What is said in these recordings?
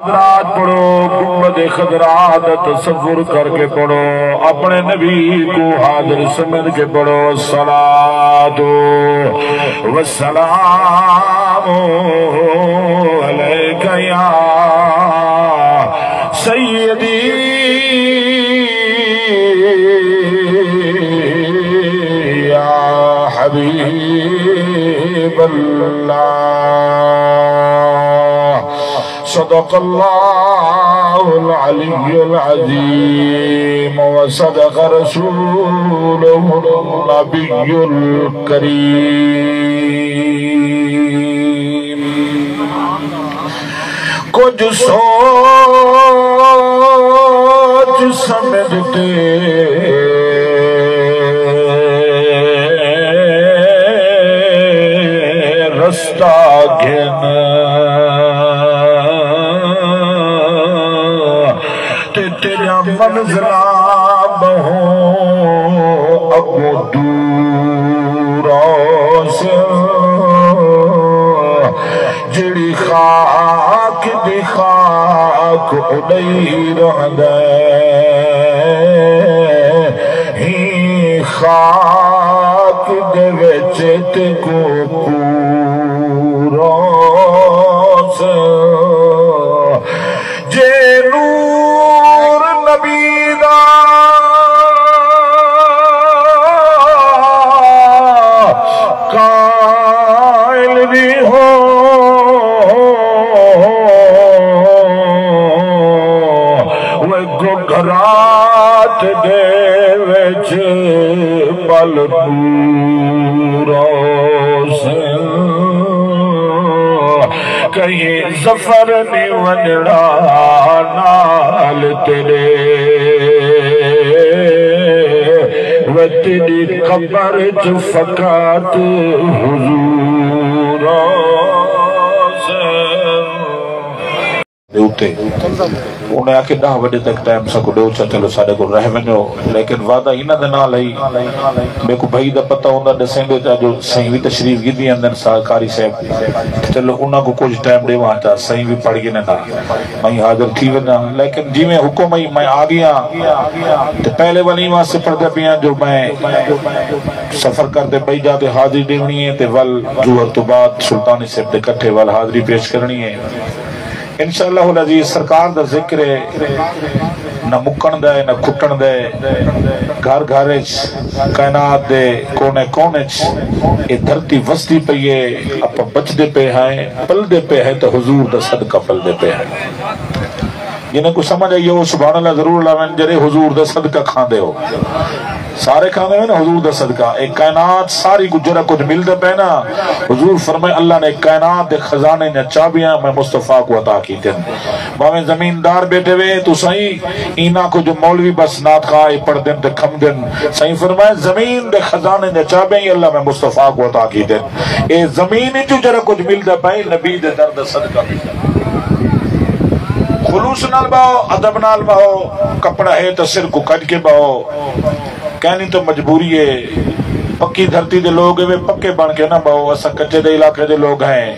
خضرات پڑھو، گنبد خضرات تصور کر کے پڑھو، اپنے نبی کو حاضر سمجھ کے پڑھو۔ الصلاۃ والسلام علیک یا سیدی یا حبیب اللہ۔ صدق اللہ العلی العظیم وصدق رسولہ النبی الکریم۔ کچھ سوچ سمجھتے رستہ گھن تیرا منزلہ بہوں اگو دوروں سے، جڑی خاک دی خاک اڑئی رہندے ہی خاک دے وچ تے کو پوروں سے، جے نور نبی دا قائل بھی ہو، وہ گھرات دے وچ پل نوروں سے، کہیں ظفر نہیں ونڑا نال تیرے، و تیری قبر جو فقط حضوروں سے۔ انہیں آکے 10 بجے تک ٹائم سا کو ڈیو چلو سارے کو رہ ونجو، لیکن وعدہ ہی نہ دینا لئی میں کو بھائی دا پتہ ہوندہ ڈسیں گے جو صحیح بھی تشریف کی دی اندر سارکاری صاحب، چلو انہاں کو کچھ ٹائم دے وہاں چاہ صحیح بھی پڑھ گئے نہ میں حاضر تھی ونا، لیکن جی میں حکم میں آگیا تو پہلے والی وہاں سے پڑھ دے پیاں جو میں سفر کر دے بھائی جاتے حاضری دیونی ہے تے ول جوہر تو بعد سلطانی صاحب دے کٹھے ول حاضری پیش کرنی ہے انشاءاللہ العزیز۔ سرکار دا ذکر ہے نہ مکن دے نہ کھٹن دے، گھر گھرچ کائنات دے کونے کونچ یہ دھرتی وستی پہ یہ اپا بچ دے پہ ہیں پل دے پہ ہے تو حضور دا صدقہ پل دے پہ ہے۔ جنہیں کو سمجھ آئیے وہ سبحان اللہ ضرور اللہ جرے حضور دا صدقہ کھان دے ہو، سارے کھان دے ہوئے نا حضور دا صدقہ، ایک کائنات ساری گجرہ کچھ مل دے پہ نا، حضور فرمائے اللہ نے کائنات دے خزانے نے چابیاں میں مصطفیٰ کو عطا کی تھے، باویں زمیندار بیٹھے ہوئے تو صحیح اینا کو جو مولوی بس نات خواہ پڑھ دن دے کھم دن، صحیح فرمائے زمین دے خزانے نے چابیاں اللہ میں مصطفیٰ کو عطا کی تھے، اے زمین جو جرہ کچھ مل دے پہ نبی دے درد صدقہ مل دے، خلوص نال باؤ ادب نال باؤ، کپڑا ہے تو سر کو کٹ کے باؤ، کہنی تو مجبوری ہے، پکی دھرتی دے لوگ ہیں پکے بن کے نہ باؤ، ایسا کچے دے علاقے دے لوگ ہیں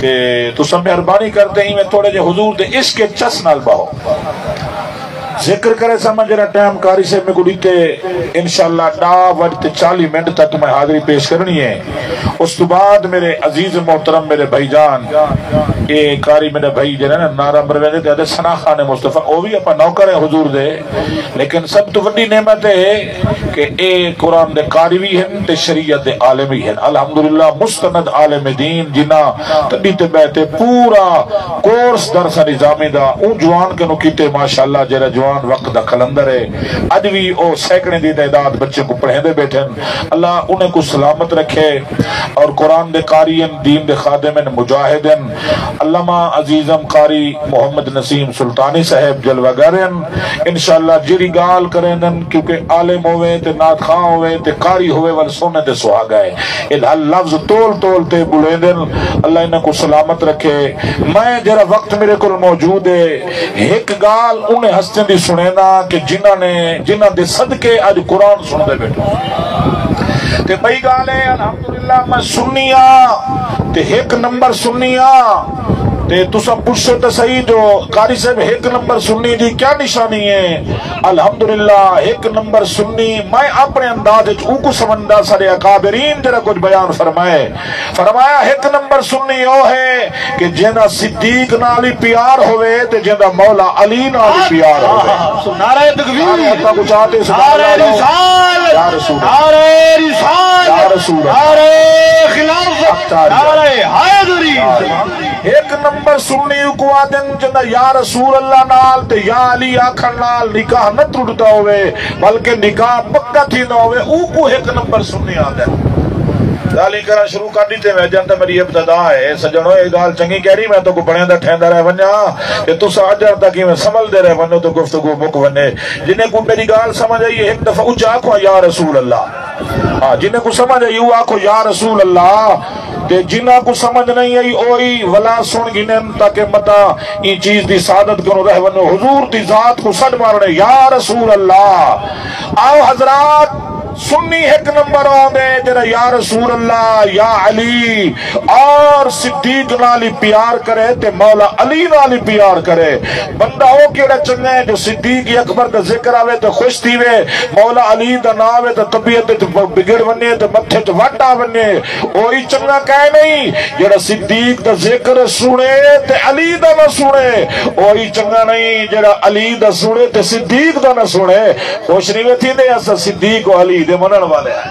کہ تو سب مہربانی کرتے ہی میں تھوڑے جے حضور دے اس کے چس نال باؤ ذکر کرے سمجھ رہا ٹائم کاری سے میں کو دیتے انشاءاللہ 40 منٹ تک میں حاضری پیش کرنی ہے، اس تو بعد میرے عزیز محترم میرے بھائی جان یہ کاری میرے بھائی جنہیں نارا مروے دے تھے سنا خان مصطفیٰ وہ بھی اپنا نوکر ہے حضور دے، لیکن سب تو وڈی نعمت ہے کہ اے قرآن دے کاری بھی ہیں تے شریعت دے عالمی ہیں، الحمدللہ مستند عالم دین جنا تبی تے بیٹھے پورا کورس درس نظامی دا اون جوان کے نکیتے ماشاءاللہ جرہ جوان وقت دا کلندر ہے، ادوی او سیکڑے دی تعداد بچے کو پڑھے دے بیٹھیں، اللہ انہیں کو سلامت رکھے اور قرآن دے قارئین دین دے خادمین مجاہدین، علامہ عزیزم قاری محمد نسیم سلطانی صاحب جلوہ گارین انشاءاللہ جیری گال کریں دن کیونکہ عالم ہوئے تے نات خواہ ہوئے تے قاری ہوئے وال سونے تے سہاگ آئے، لفظ تول تول تے بلے دن، اللہ انہیں کو سلامت رکھے۔ میں جرہ وقت میرے کو موجود ہے ایک گال انہیں ہستیں دی سنینا کہ جنہ دے صدقے آج قرآن سن دے بیٹھو تے بھائی گالے الحمدللہ میں سنیا تے ایک نمبر سنیا تے تسا پوچھو تو صحیح جو قاری صاحب ایک نمبر سنی دی کیا نشانی ہے؟ الحمدللہ ایک نمبر سنی میں اپنے انداز کو سمندہ سارے اکابرین جرا کچھ بیان فرمایا ایک نمبر سنی وہ ہے کہ جنہ صدیق نالی پیار ہوئے تے جنہ مولا علی نالی پیار ہوئے. نعرہ تکبیر، نعرہ رسالت، نعرہ رسالت، نعرہ خلافت، نعرہ حیدری. ایک نمبر سنی کو آدن جنہ یا رسول اللہ نال تے یا علی آکھن نال نکاح نہ ٹوٹتا ہوئے بلکہ نکاح پکا تھی نہ ہوئے او کو ایک نمبر سنی آدن. گالی کرا شروع کر دیتے میں جانتا میری ابتدا ہے سجنوں ایک گال چنگی کہہ رہی میں تو کو بڑھیں دا ٹھیندہ رہ ونیا کہ تو سا جانتا کہ میں سمجھ دے رہے ونو تو گفتگو مک ونے. جنہیں کو میری گال سمجھ آئی ایک دفعہ اچھا آکھو یا رسول اللہ، جنہیں کو سمجھ آئی وہ آکھو یا رسول اللہ. تے جنہ کو سمجھ نہیں آئی اوئی ولا سن گنن تاکہ متا این چیز دی سعادت کرو رہ ونو حضور دی ذات کو سڑ مارنے یا رسول اللہ. آؤ حضرات سنی ایک نمبر آدھے جنہ یا رسول اللہ یا علی اور صدیق نالی پیار کرے تے مولا علی نالی پیار کرے. بندہ ہو کیڑا چنگا ہے جو صدیق اکبر دا ذکر آوے تے خوش تھی وے، مولا علی دا ناوے تے طبیعت تے بگڑ ونے تے متھے تے وٹا ونے. وہی چنگا کہے نہیں جڑا صدیق دا ذکر سنے تے علی دا نہ سنے. وہی چنگا نہیں جڑا علی دا سنے تے صدیق دا نہ سنے. خوش نہیں تھی دے ایسا صدیق و علی دے منن والے ہیں.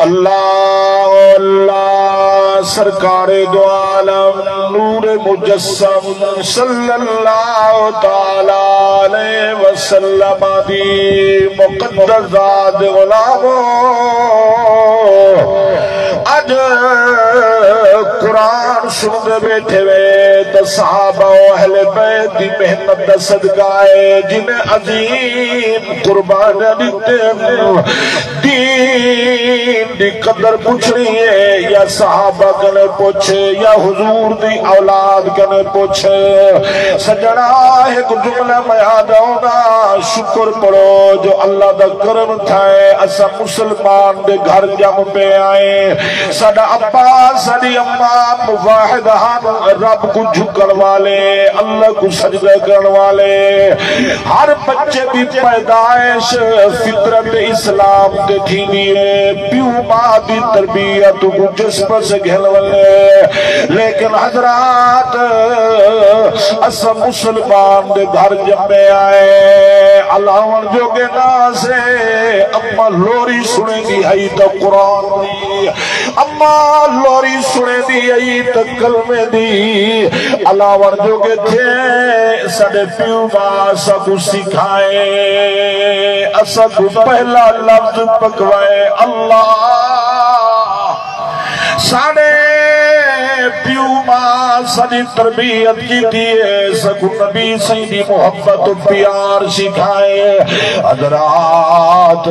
اللہ اللہ سرکار دو عالم نور مجسم صلی اللہ تعالی علیہ وسلم دی مقدس ذات غلاموں اج قرآن سن بیٹھے وے تو صحابہ و اہل بیت دی محنت دا صدقہ ہے جنہیں عظیم قربان دیتے دین دی قدر پوچھنی ہے یا صحابہ کنے پوچھے یا حضور دی اولاد کنے پوچھے. سجنہ ایک جملہ میں یاد ہونا شکر پڑھو جو اللہ دا کرم تھا ہے اسا مسلمان دے گھر جم پہ آئے. ساڈا ابا ساڈی اماں مواحدان رب کو جھکن والے اللہ کو سجدہ کرن والے. ہر بچے دی پیدائش فطرت اسلام دے تھی ہے پیو ماں دی تربیت کو جسم سے گھل والے. لیکن حضرات اسا مسلمان دے گھر جمے آئے علاوہ جو کے ناسے اما لوری سنے دی ہے تو قرآن دی، اما لوری سنے دی ہے تو کلمے دی. علاوہ جو کے تھے سڑے پیو ماں سا کو سکھائے اسا کو پہلا لفظ پکوائے اللہ. ساڑے پیو ماں ساری تربیت کی دیئے سکو نبی سیدی محبت و پیار سکھائے. حضرات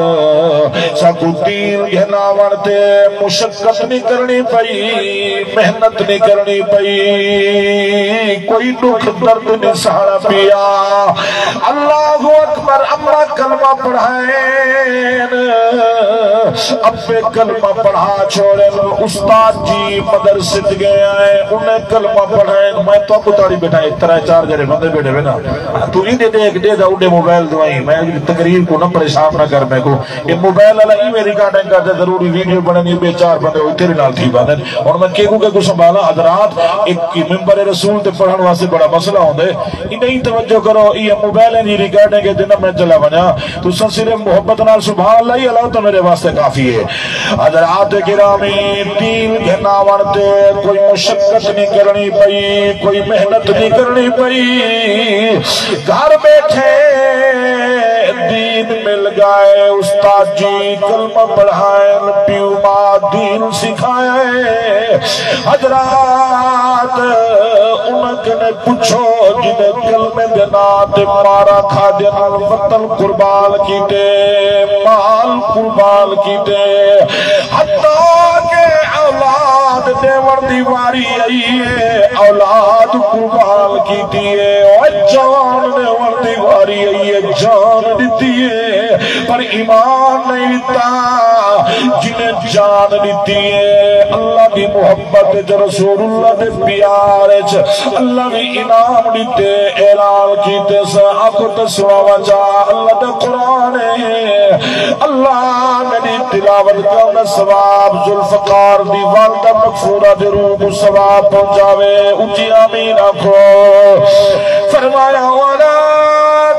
سکو دین گھنا ورتے مشقت نہیں کرنی پئی محنت نہیں کرنی پئی کوئی دکھ درد نہیں سہارا پیا. اللہ اکبر. اما کلمہ پڑھائیں ابے کلمہ پڑھا چھوڑے استاد جی مدرسے گئے آئے انہیں کلمہ پڑھائیں. میں تو ابو تاڑی بیٹھا ایک طرح چار جرے بندے بیٹھے بینا تو ہی دے دے ایک دے دا اڈے موبائل دوائیں میں تقریر کو نہ پریشان نہ کر میں کو یہ موبائل اللہ ہی میری کارڈنگ کرتے ضروری ویڈیو بنانی بے چار بندے ہوئی تیرے نال تھی باندھیں اور میں کیکو کے کو سنبھالا. حضرات ایک ممبر رسول تے پڑھن واسے بڑا مسئلہ ہوں دے انہیں توجہ کرو یہ موبائل ہے نہیں ریکارڈنگ کے دن میں چلا بنا تو صرف محبت نال سبحان اللہ ہی اللہ تو میرے واسطے کافی ہے. حضرات گرامی دین گھنا ورتے کوئی مشقت نہیں کرنی پئی کوئی محنت نہیں کرنی پئی گھر بیٹھے دین مل گئے. استاد جی کلمہ پڑھائیں پیو ماں دین سکھائیں. حضرات انہیں پوچھو جنہیں کلمے دینا تے مارا کھا دینا وطن قربان کیتے مال قربان کیتے حتیٰ کہ اولاد دیور دیواری آئی ہے اولاد قربان کیتی ہے. جان نے وردی واری ہے جان دیتی ہے پر ایمان نہیں دیتا جنہیں جان دیتی ہے اللہ کی محبت رسول اللہ دے پیار اللہ نے انعام دیتے اعلان کیتے سا آکو تسوا جا اللہ دے قرآن ہے اللہ میری تلاوت کرنا ثواب ذوالفقار دی والدہ مغفورہ دے روح کو ثواب پہنچاوے اونچی آمین آکھو فرمایا وَلَا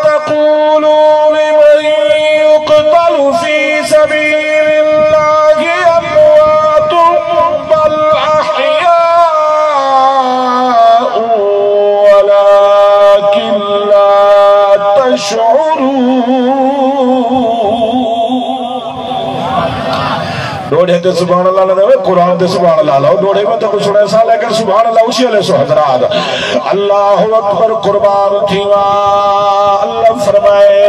تَقُولُوا لِمَن يُقْتَلُ فِي سَبِيلِ اللَّهِ أَمْوَاتٌ بَلْ أَحْيَاءٌ وَلَكِنْ لَا تَشْعُرُونَ ڈوڑے تے سبحان اللہ لے قرآن تے سبحان اللہ لاؤ ڈوڑے میں تو کچھ سنے سا لیکن سبحان اللہ اسی علیہ سو حضرات اللہ اکبر قربان تھیوا اللہ فرمائے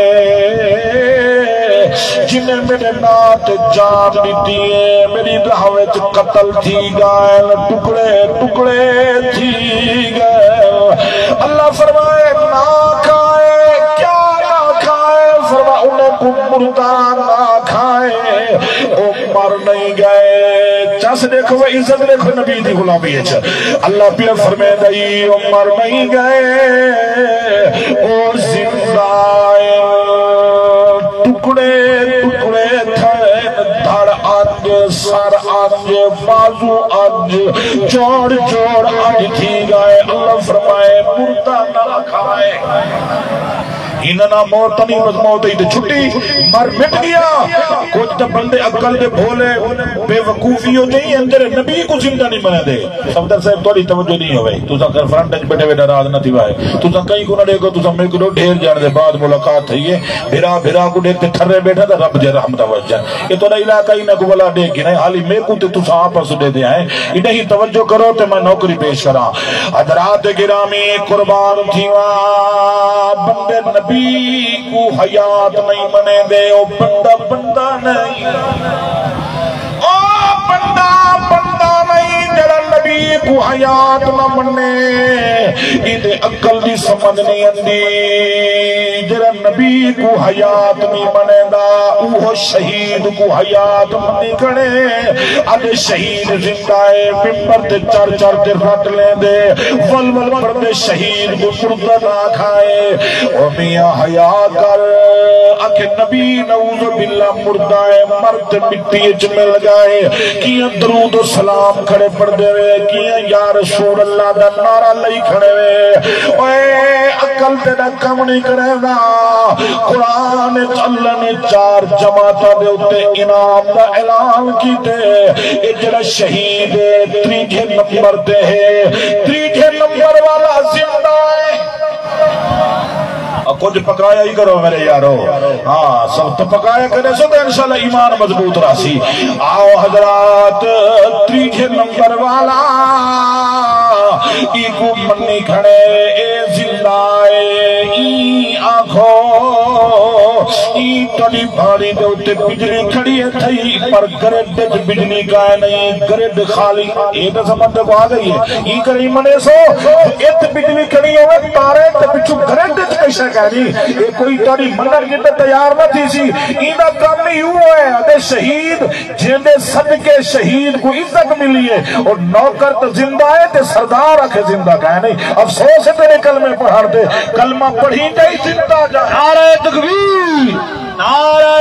جنہیں میرے نات جان دیتی ہے میری دعوت قتل تھی گئے ٹکڑے ٹکڑے تھی گئے اللہ فرمائے نہ کھائے کیا نہ کھائے فرمائے انہیں کو مردان نہ کھائے وہ مر نہیں گئے چاس دیکھو وہ عزت دیکھو نبی دی غلامی ہے اللہ پہ فرمائے دائی وہ مر نہیں گئے وہ زندہ ٹکڑے ٹکڑے تھے دھڑ آنج سر آنج بازو آنج جوڑ جوڑ آنج تھی گئے اللہ فرمائے مردہ نہ کھائے انہاں موت نہیں بس موت ہی تو چھٹی مر مٹ گیا کچھ تو بندے عقل دے بھولے بے وقوفی ہو جائیں اندر نبی کو زندہ نہیں منے دے صفدر صاحب توڑی توجہ نہیں ہوئے تو سا کر فرنٹ بیٹھے بیٹھے راز نہ تھی وائے تو سا کئی کو نہ دیکھو تو سا میں کو ڈھیر جانے دے بعد ملاقات تھی ہے بھرا بھرا کو دیکھتے تھرے بیٹھا تھا رب جے رحمت وجہ یہ تو علاقہ ہی نہ کو بلا دیکھ نہیں حالی میں کو تے تو سا آپس دے دے آئیں انہیں ہی توجہ کرو تے میں نوکری پیش کرا حضرات گرامی قربان تھیوا بندے نبی کو حیات نہیں منے دے او بندہ بندہ نہیں او بندہ بندہ نہیں جڑا نبی کو حیات نہ منے ایدے عقل دی سمجھ نہیں اندی جڑا نبی کو حیات نہیں منے دا اوہ شہید کو حیات منی کھڑے آدھے شہید زندہ ہے ممبر تے چار چار تے رٹ لیں دے ول ول پردے شہید کو مردہ نہ کھائے او میاں حیا کر آکھے نبی نعوذ باللہ مردہ ہے مرد مٹی اچ مل گئے کیا درود و سلام کھڑے پڑ دے وے کیا یا رسول اللہ دا نعرہ لئی کھڑے وے اے عقل تے دا کم نہیں کرے دا قرآن اللہ نے چار جماعتہ دے اتے انعام دا اعلان کی تے اجرا شہید تریجے نمبر دے ہے تریجے نمبر والا زندہ ہے کچھ پکایا ہی کرو میرے یارو ہاں سب تو پکایا کرے سو تو انشاءاللہ ایمان مضبوط راسی آؤ حضرات تریجے نمبر والا ای کو منی کھڑے اے زندہ ای آنکھو ای تڑی بھاری دے ہوتے بجلی کھڑی ہے تھئی پر گرد بجلی کا ہے نہیں گرد خالی یہ تو سمجھ کو آ گئی ہے ای کری منے سو ایت بجلی کھڑی ہوئے تارے تے پچھو گرد کیسا کہنی یہ کوئی تاری منر جتے تیار نہ تھی سی ایدہ کام نہیں ہوا ہے آدھے شہید جیندے صدقے شہید کو عزت ملی ہے اور نوکر تو زندہ ہے تے سردار آکھے زندہ کہے نہیں افسوس ہے تیرے کلمے پڑھار دے کلمہ پڑھی جائی زندہ جا نعرہ تکبیر نعرہ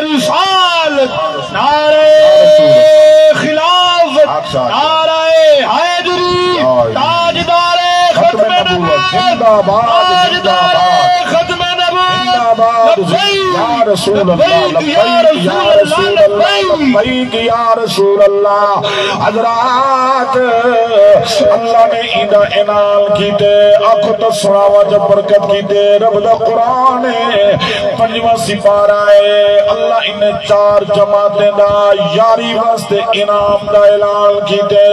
رسالت نعرہ خلافت نعرہ حیدری تاجدار ختم نبوت زندہ باد زندہ باد ختم نبوت یا رسول اللہ لبیک یا رسول اللہ لبیک یا رسول اللہ حضرات اللہ نے ایدہ انعام کیتے آنکھوں تو سناوا جب برکت کیتے رب دا قرآن پنجوہ سپارہ ہے اللہ انہیں چار جماعتیں دا یاری واسطے انعام دا اعلان کیتے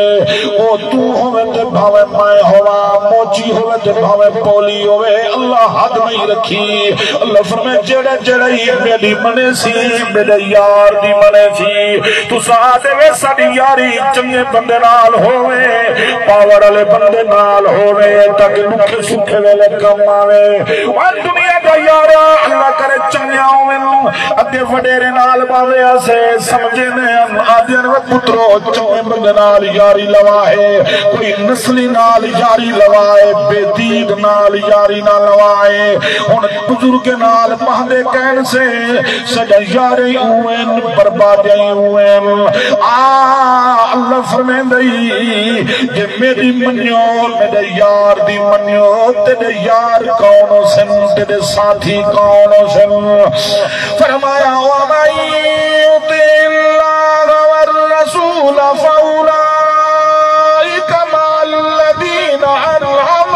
او تو ہوئے تے بھاوے مائے ہوا موچی ہوئے تے بھاوے پولی ہوئے اللہ حد نہیں رکھی اللہ فرمائے جڑا جڑائی میری منے سی میرے یار دی منے سی تو ساتھ وے ساڑی یاری چنگے بندے نال ہوئے پاور والے بندے نال ہوئے تاکہ لکھے سکھے ویلے کم آوے اور دنیا دا یارا اللہ کرے چنگے ہوئے اگے وڈیرے نال باوے اسے سمجھے نے آدین و پترو چنگے بندے نال یاری لوائے کوئی نسلی نال یاری لوائے بے دید نال یاری نہ لوائے ان بزرگ نال مہدے کہن سے سجا یاری ہوئے بربادی ہوئے اللہ فرمین دئی کہ میری منیو میرے یار دی منیو تیرے یار کونو سن تیرے ساتھی کونو سن فرمایا وَمَن يُطِعِ اللَّهَ وَالرَّسُولَ فَأُولَئِكَ مَعَ الَّذِينَ أَنْعَمَ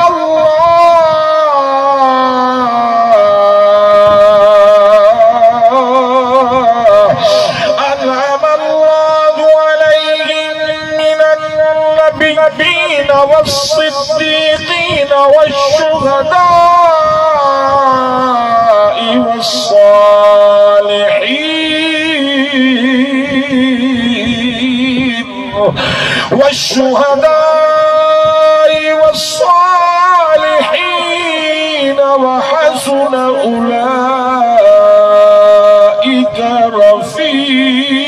اللَّهُ عَلَيْهِم مِّنَ النَّبِيِّينَ وَالصِّدِّيقِينَ وَالشُّهَدَاءِ والصالحين وحسن أولئك رفيقا